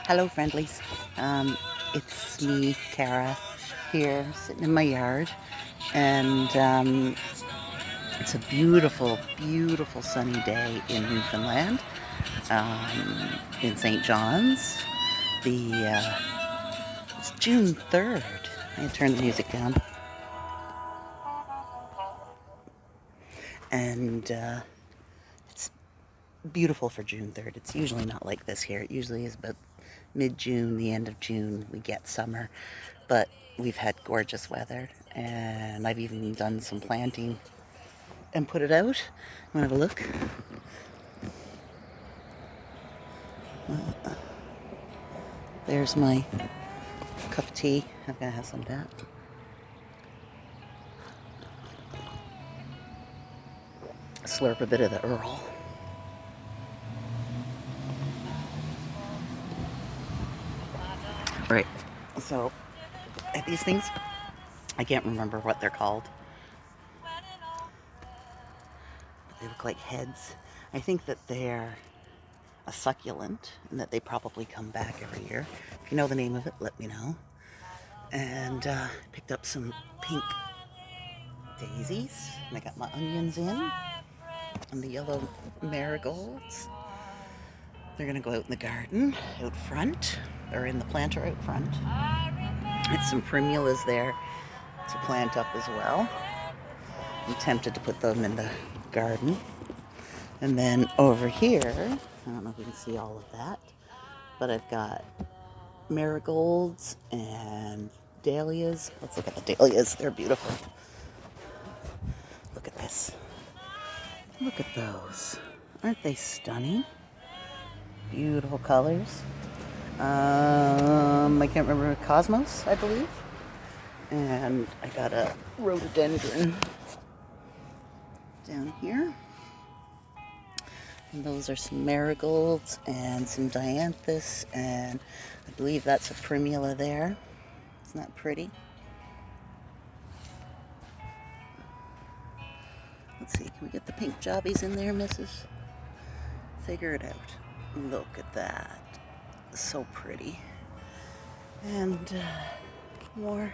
Hello, friendlies. It's me, Kara, here sitting in my yard, and it's a beautiful, beautiful sunny day in Newfoundland, in St. John's. It's June 3rd. I turned the music down, and it's beautiful for June 3rd. It's usually not like this here. It usually is about mid-June, the end of June, we get summer, but we've had gorgeous weather, and I've even done some planting and put it out. Want to have a look? There's my cup of tea. I'm gonna have some of that. Slurp a bit of the Earl. Right. So these things, I can't remember what they're called, but they look like heads. I think that they're a succulent and that they probably come back every year. If you know the name of it, let me know. And picked up some pink daisies, and I got my onions in, and the yellow marigolds. They're gonna go out in the garden, out front, or in the planter out front. It's some primulas there to plant up as well. I'm tempted to put them in the garden. And then over here, I don't know if you can see all of that, but I've got marigolds and dahlias. Let's look at the dahlias. They're beautiful. Look at this. Look at those. Aren't they stunning? Beautiful colors. I can't remember, Cosmos, I believe. And I got a rhododendron down here. And those are some marigolds and some dianthus, and I believe that's a primula there. Isn't that pretty? Let's see, can we get the pink jobbies in there, missus? Figure it out. Look at that. So pretty. And more.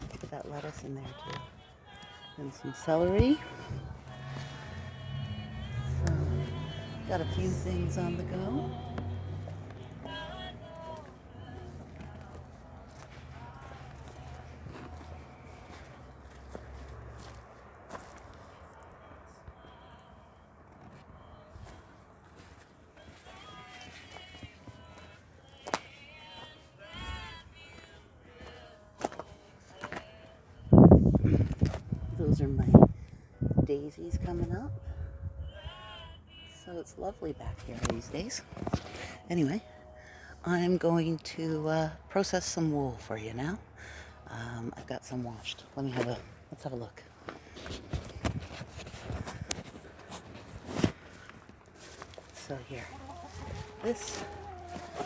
Put that lettuce in there too. And some celery. So, got a few things on the go. Those are my daisies coming up. So it's lovely back here these days. Anyway, I'm going to process some wool for you now. I've got some washed. Let's have a look. So here, this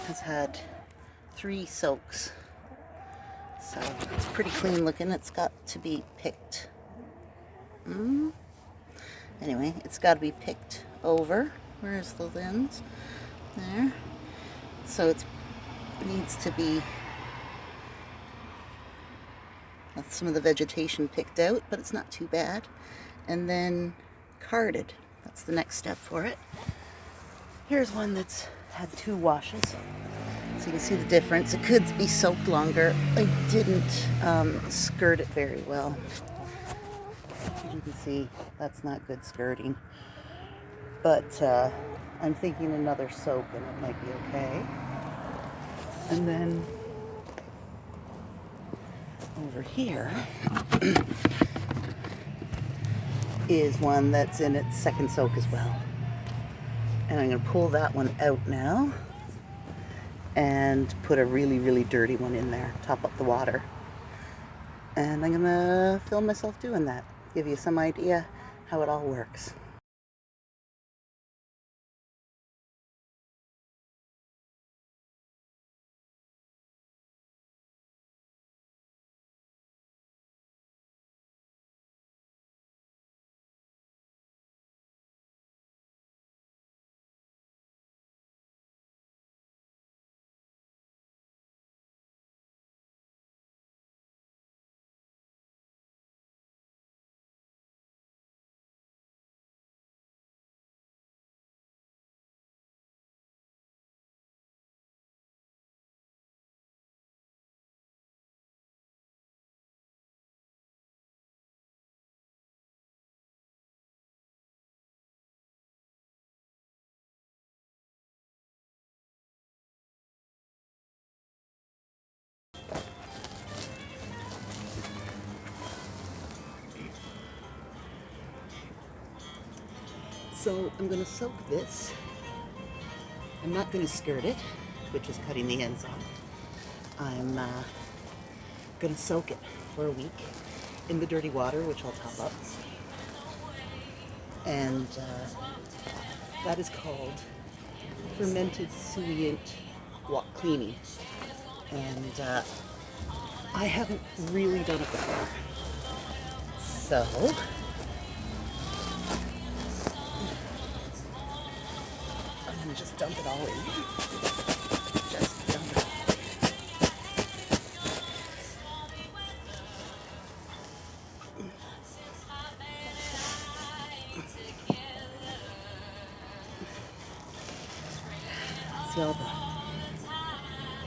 has had 3 soaks. So it's pretty clean looking. It's got to be picked. Anyway, it's got to be picked over. Where's the lens? There. So it needs to be some of the vegetation picked out, but it's not too bad. And then carded. That's the next step for it. Here's one that's had 2 washes. So you can see the difference. It could be soaked longer. I didn't skirt it very well. As you can see, that's not good skirting. But I'm thinking another soak and it might be okay. And then over here is one that's in its 2nd soak as well. And I'm going to pull that one out now and put a really, really dirty one in there, top up the water. And I'm going to film myself doing that, give you some idea how it all works. So I'm going to soak this. I'm not going to skirt it, which is cutting the ends off. I'm going to soak it for a week in the dirty water, which I'll top up. And that is called fermented suient cleaning. And I haven't really done it before. So I'm going to just dump it all in. Just dump it all. See all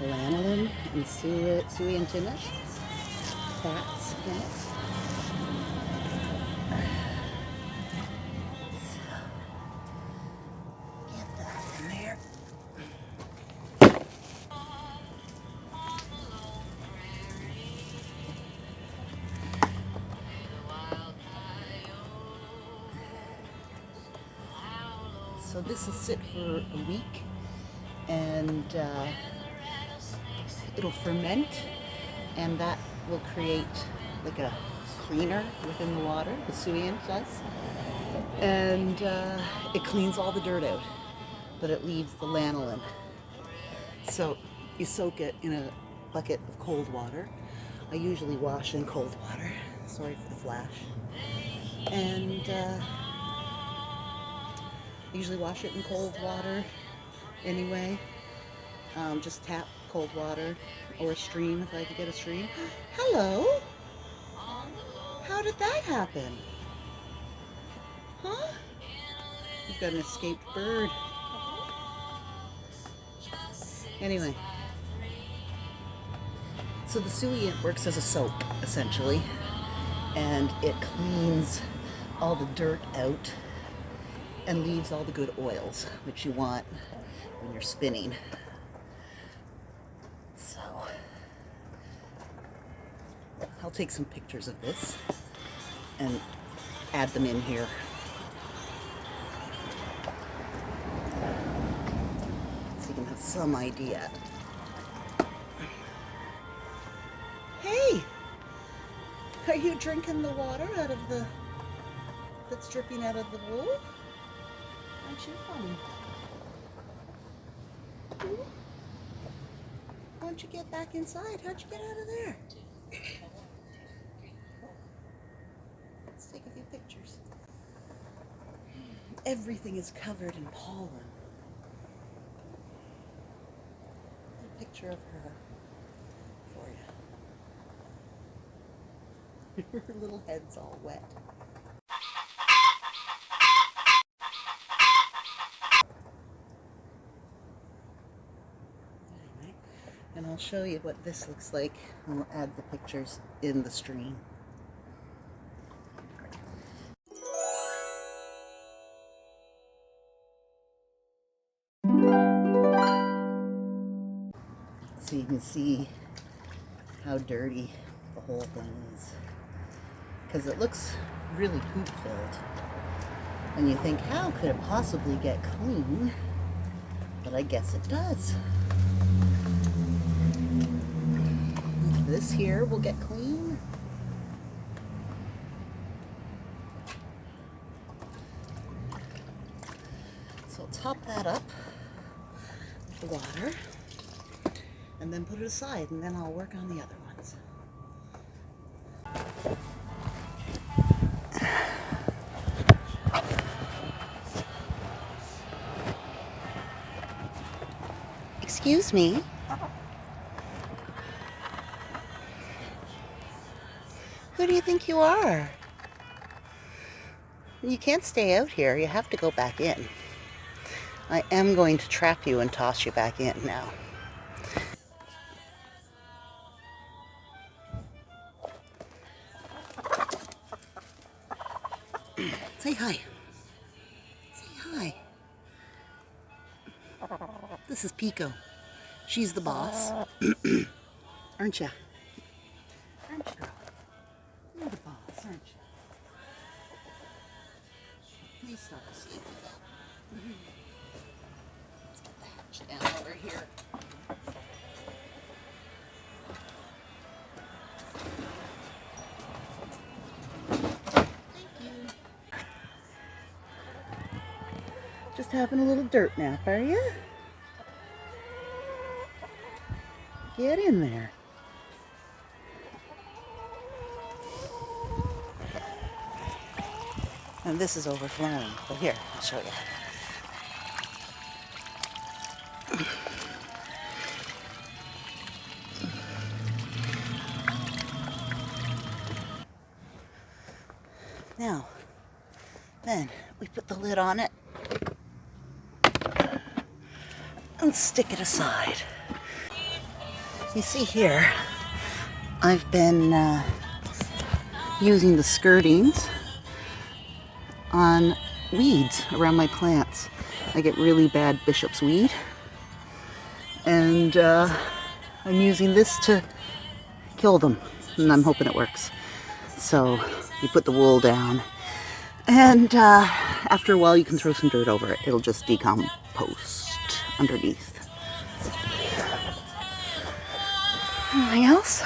the lanolin and suient in it, fats in it. So, get that in there. So this will sit for a week, and it'll ferment, and that will create like a cleaner within the water, the suient does. And it cleans all the dirt out, but it leaves the lanolin. So you soak it in a bucket of cold water. I usually wash in cold water. Sorry for the flash. And usually wash it in cold water anyway. Just tap cold water or a stream if I could get a stream. Hello? How did that happen? Huh? You've got an escaped bird. Anyway. So the suient works as a soap, essentially. And it cleans all the dirt out and leaves all the good oils, which you want when you're spinning. So I'll take some pictures of this and add them in here. So you can have some idea. Hey! Are you drinking the water out of the that's dripping out of the bowl? Aren't you funny? Ooh. Why don't you get back inside? How'd you get out of there? Let's take a few pictures. Everything is covered in pollen. A picture of her for you. Her little head's all wet. Anyway, and I'll show you what this looks like, and we'll add the pictures in the stream. So you can see how dirty the whole thing is, because it looks really poop filled, and you think, how could it possibly get clean? But I guess it does. This here will get clean. So I'll top that up with the water and then put it aside, and then I'll work on the other ones. Excuse me. Who do you think you are? You can't stay out here. You have to go back in. I am going to trap you and toss you back in now. Say hi. Say hi. This is Pico. She's the boss. Aren't ya? Aren't you, girl? You're the boss, aren't Please stop asleep. Let's get the hatch down over here. Thank you. Just having a little dirt nap, are you? Get in there. And this is overflowing. But here, I'll show you. Now, then we put the lid on it and stick it aside. You see here, I've been using the skirtings on weeds around my plants. I get really bad bishop's weed, and I'm using this to kill them, and I'm hoping it works. So you put the wool down, and after a while you can throw some dirt over it. It'll just decompost underneath. Anything else?